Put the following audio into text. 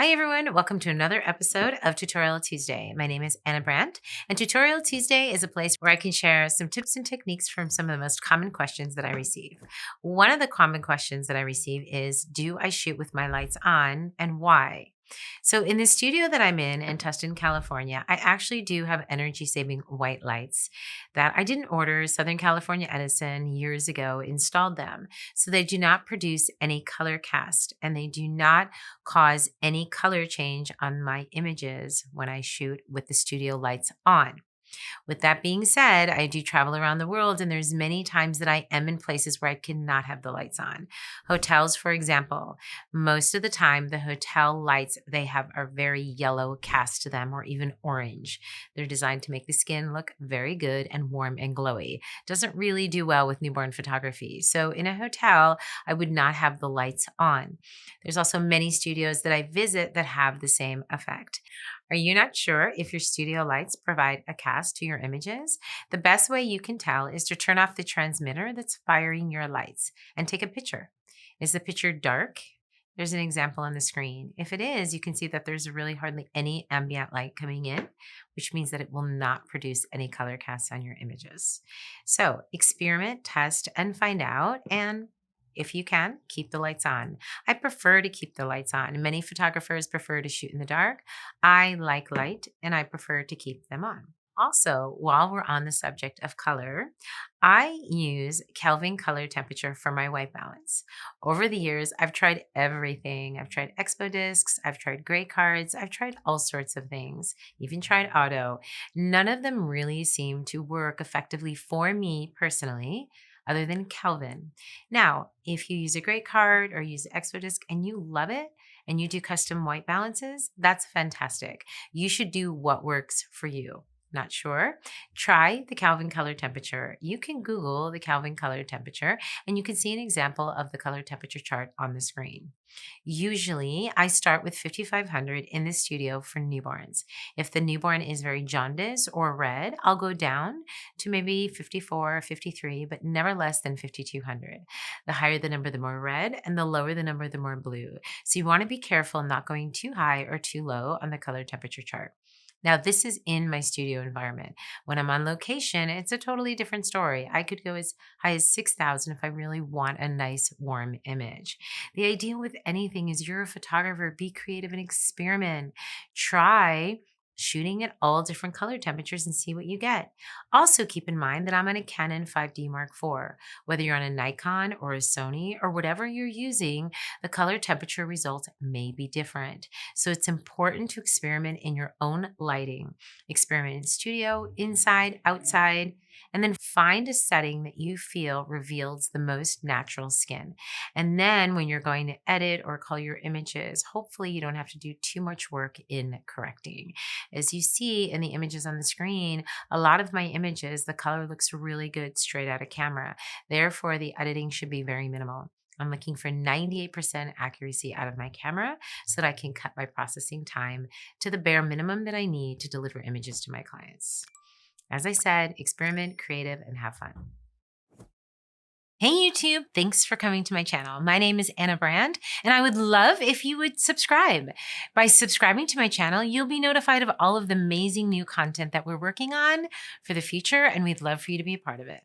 Hi everyone, welcome to another episode of Tutorial Tuesday. My name is Ana Brandt, and Tutorial Tuesday is a place where I can share some tips and techniques from some of the most common questions that I receive. One of the common questions that I receive is, do I shoot with my lights on and why? So in the studio that I'm in Tustin, California, I actually do have energy saving white lights that I didn't order. Southern California Edison years ago installed them. So they do not produce any color cast and they do not cause any color change on my images when I shoot with the studio lights on. With that being said, I do travel around the world and there's many times that I am in places where I cannot have the lights on. Hotels, for example, most of the time the hotel lights they have are very yellow cast to them or even orange. They're designed to make the skin look very good and warm and glowy. Doesn't really do well with newborn photography. So in a hotel, I would not have the lights on. There's also many studios that I visit that have the same effect. Are you not sure if your studio lights provide a cast to your images? The best way you can tell is to turn off the transmitter that's firing your lights and take a picture. Is the picture dark? There's an example on the screen. If it is, you can see that there's really hardly any ambient light coming in, which means that it will not produce any color casts on your images. So experiment, test, and find out. And if you can, keep the lights on. I prefer to keep the lights on. Many photographers prefer to shoot in the dark. I like light and I prefer to keep them on. Also, while we're on the subject of color, I use Kelvin color temperature for my white balance. Over the years, I've tried everything. I've tried expo discs, I've tried gray cards, I've tried all sorts of things, even tried auto. None of them really seem to work effectively for me personally, other than Kelvin. Now, if you use a gray card or use expo disc and you love it, and you do custom white balances, that's fantastic. You should do what works for you. Not sure? Try the Kelvin color temperature. You can Google the Kelvin color temperature and you can see an example of the color temperature chart on the screen. Usually, I start with 5500 in the studio for newborns. If the newborn is very jaundiced or red, I'll go down to maybe 54 or 53, but never less than 5200. The higher the number, the more red, and the lower the number, the more blue. So you want to be careful not going too high or too low on the color temperature chart. Now, this is in my studio environment. When I'm on location, it's a totally different story. I could go as high as 6,000 if I really want a nice, warm image. The idea with anything is you're a photographer, be creative and experiment. Try shooting at all different color temperatures and see what you get. Also keep in mind that I'm on a Canon 5D Mark IV. Whether you're on a Nikon or a Sony or whatever you're using, the color temperature results may be different. So it's important to experiment in your own lighting. Experiment in studio, inside, outside, and then find a setting that you feel reveals the most natural skin. And then when you're going to edit or color your images, hopefully you don't have to do too much work in correcting. As you see in the images on the screen, a lot of my images, the color looks really good straight out of camera. Therefore, the editing should be very minimal. I'm looking for 98% accuracy out of my camera so that I can cut my processing time to the bare minimum that I need to deliver images to my clients. As I said, experiment, creative, and have fun. Hey YouTube, thanks for coming to my channel. My name is Ana Brandt, and I would love if you would subscribe. By subscribing to my channel, you'll be notified of all of the amazing new content that we're working on for the future, and we'd love for you to be a part of it.